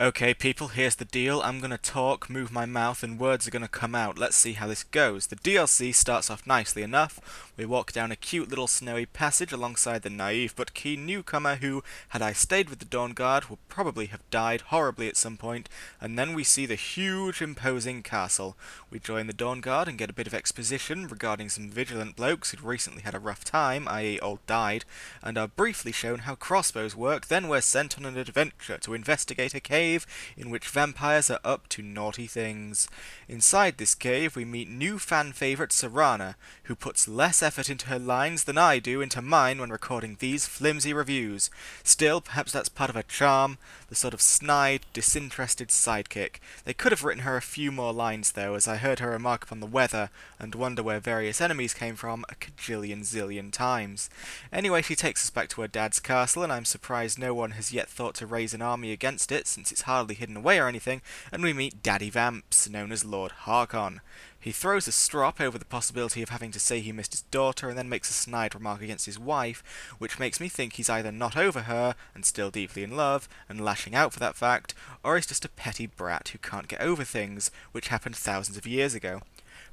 Okay, people, here's the deal. I'm gonna talk, move my mouth, and words are gonna come out. Let's see how this goes. The DLC starts off nicely enough. We walk down a cute little snowy passage alongside the naive but keen newcomer who, had I stayed with the Dawnguard, would probably have died horribly at some point, and then we see the huge, imposing castle. We join the Dawnguard and get a bit of exposition regarding some vigilant blokes who'd recently had a rough time, i.e. all died, and are briefly shown how crossbows work. Then we're sent on an adventure to investigate a cave in which vampires are up to naughty things. Inside this cave we meet new fan favourite Serana, who puts less effort into her lines than I do into mine when recording these flimsy reviews. Still, perhaps that's part of her charm, the sort of snide, disinterested sidekick. They could have written her a few more lines though, as I heard her remark upon the weather and wonder where various enemies came from a cajillion zillion times. Anyway, she takes us back to her dad's castle, and I'm surprised no one has yet thought to raise an army against it, since it's hardly hidden away or anything, and we meet Daddy Vamps, known as Lord Harkon. He throws a strop over the possibility of having to say he missed his daughter, and then makes a snide remark against his wife, which makes me think he's either not over her, and still deeply in love, and lashing out for that fact, or he's just a petty brat who can't get over things, which happened thousands of years ago.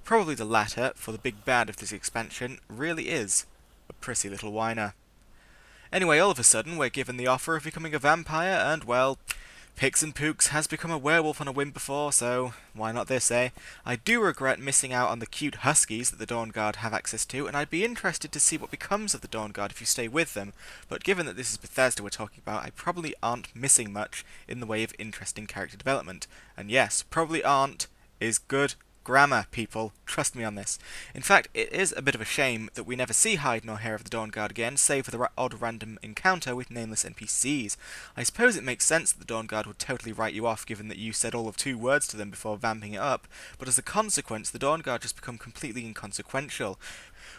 Probably the latter, for the big bad of this expansion really is a prissy little whiner. Anyway, all of a sudden, we're given the offer of becoming a vampire, and, well, Pix and Pooks has become a werewolf on a whim before, so why not this, eh? I do regret missing out on the cute huskies that the Dawnguard have access to, and I'd be interested to see what becomes of the Dawnguard if you stay with them, but given that this is Bethesda we're talking about, I probably aren't missing much in the way of interesting character development. And yes, probably aren't is good grammar, people. Trust me on this. In fact, it is a bit of a shame that we never see hide nor hair of the Dawnguard again, save for the odd random encounter with nameless NPCs. I suppose it makes sense that the Dawnguard would totally write you off given that you said all of 2 words to them before vamping it up, but as a consequence, the Dawnguard just become completely inconsequential.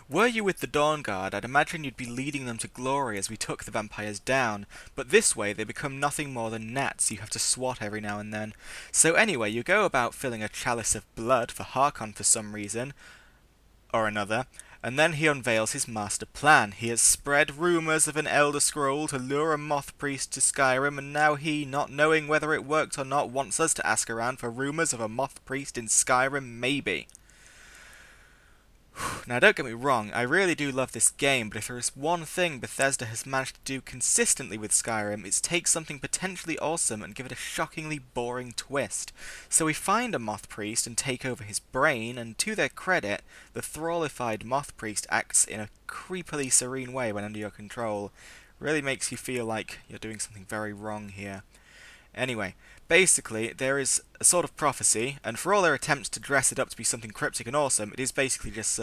Were you with the Dawnguard, I'd imagine you'd be leading them to glory as we took the vampires down, but this way they become nothing more than gnats you have to swat every now and then. So anyway, you go about filling a chalice of blood for Harkon for some reason or another, and then he unveils his master plan. He has spread rumours of an Elder Scroll to lure a Moth Priest to Skyrim, and now he, not knowing whether it worked or not, wants us to ask around for rumours of a Moth Priest in Skyrim, maybe. Now don't get me wrong, I really do love this game, but if there is one thing Bethesda has managed to do consistently with Skyrim, it's take something potentially awesome and give it a shockingly boring twist. So we find a Moth Priest and take over his brain, and to their credit, the thrallified Moth Priest acts in a creepily serene way when under your control. Really makes you feel like you're doing something very wrong here. Anyway, basically, there is a sort of prophecy, and for all their attempts to dress it up to be something cryptic and awesome, it is basically just,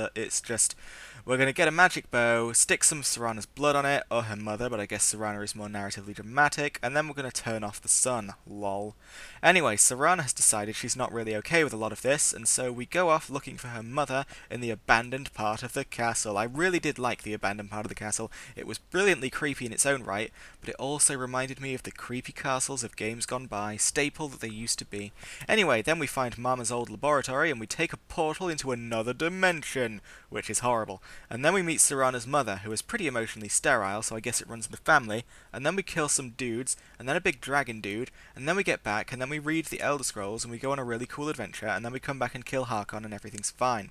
we're going to get a magic bow, stick some of Serana's blood on it, or her mother, but I guess Serana is more narratively dramatic, and then we're going to turn off the sun, lol. Anyway, Serana has decided she's not really okay with a lot of this, and so we go off looking for her mother in the abandoned part of the castle. I really did like the abandoned part of the castle. It was brilliantly creepy in its own right, but it also reminded me of the creepy castles of games gone by, staple that they used to be. Anyway, then we find Mama's old laboratory, and we take a portal into another dimension, which is horrible. And then we meet Serana's mother, who is pretty emotionally sterile, so I guess it runs in the family, and then we kill some dudes, and then a big dragon dude, and then we get back, and then we read the Elder Scrolls, and we go on a really cool adventure, and then we come back and kill Harkon, and everything's fine.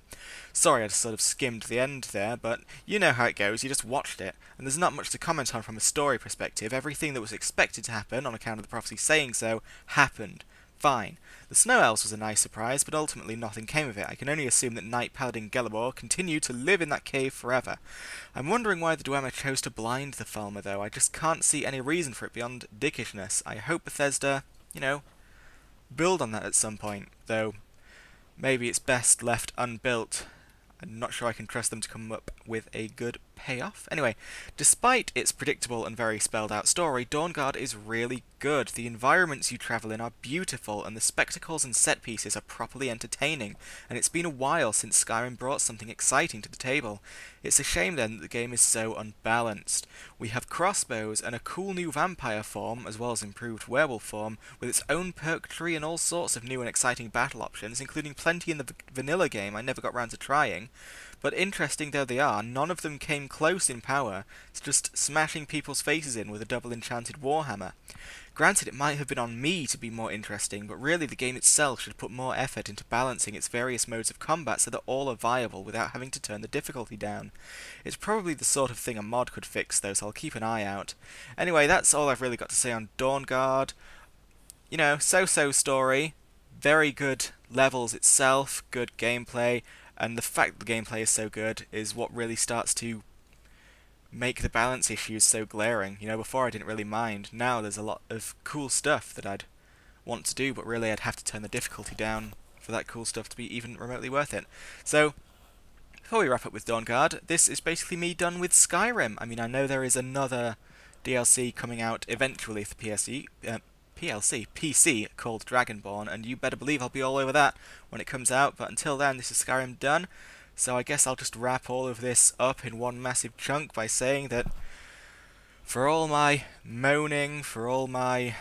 Sorry, I just sort of skimmed the end there, but you know how it goes, you just watched it, and there's not much to comment on from a story perspective. Everything that was expected to happen, on account of the prophecy saying so, happened. Fine. The Snow Elves was a nice surprise, but ultimately nothing came of it. I can only assume that Knight Paladin Gelabor continued to live in that cave forever. I'm wondering why the Dwemer chose to blind the Falmer, though. I just can't see any reason for it beyond dickishness. I hope Bethesda, build on that at some point, though maybe it's best left unbuilt. I'm not sure I can trust them to come up with a good payoff. Anyway, despite its predictable and very spelled out story, Dawnguard is really good. The environments you travel in are beautiful, and the spectacles and set pieces are properly entertaining, and it's been a while since Skyrim brought something exciting to the table. It's a shame then that the game is so unbalanced. We have crossbows and a cool new vampire form, as well as improved werewolf form, with its own perk tree and all sorts of new and exciting battle options, including plenty in the vanilla game I never got round to trying. but interesting though they are, none of them came close in power to just smashing people's faces in with a double enchanted warhammer. Granted, it might have been on me to be more interesting, but really the game itself should put more effort into balancing its various modes of combat so that all are viable without having to turn the difficulty down. It's probably the sort of thing a mod could fix though, so I'll keep an eye out. Anyway, that's all I've really got to say on Dawnguard. You know, so-so story, very good levels itself, good gameplay, and the fact that the gameplay is so good is what really starts to make the balance issues so glaring. You know, before I didn't really mind. Now there's a lot of cool stuff that I'd want to do, but really I'd have to turn the difficulty down for that cool stuff to be even remotely worth it. So, before we wrap up with Dawnguard, this is basically me done with Skyrim. I mean, I know there is another DLC coming out eventually for PC, called Dragonborn, and you better believe I'll be all over that when it comes out, but until then, this is Skyrim done. So I guess I'll just wrap all of this up in one massive chunk by saying that for all my moaning, for all my,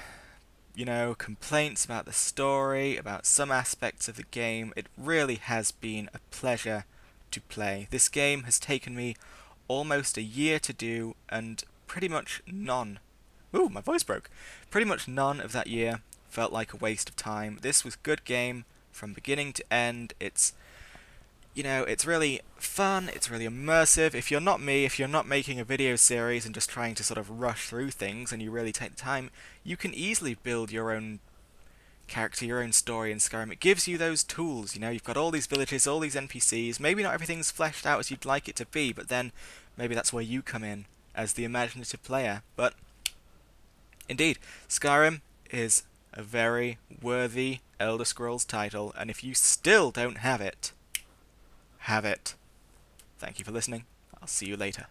you know, complaints about the story, about some aspects of the game, it really has been a pleasure to play. This game has taken me almost a year to do, and pretty much none. Ooh, my voice broke. Pretty much none of that year felt like a waste of time. This was good game from beginning to end. It's, you know, it's really fun, it's really immersive. If you're not me, if you're not making a video series and just trying to sort of rush through things and you really take the time, you can easily build your own character, your own story in Skyrim. It gives you those tools, you know, you've got all these villages, all these NPCs, maybe not everything's fleshed out as you'd like it to be, but then maybe that's where you come in as the imaginative player. But indeed, Skyrim is a very worthy Elder Scrolls title, and if you still don't have it, have it. Thank you for listening. I'll see you later.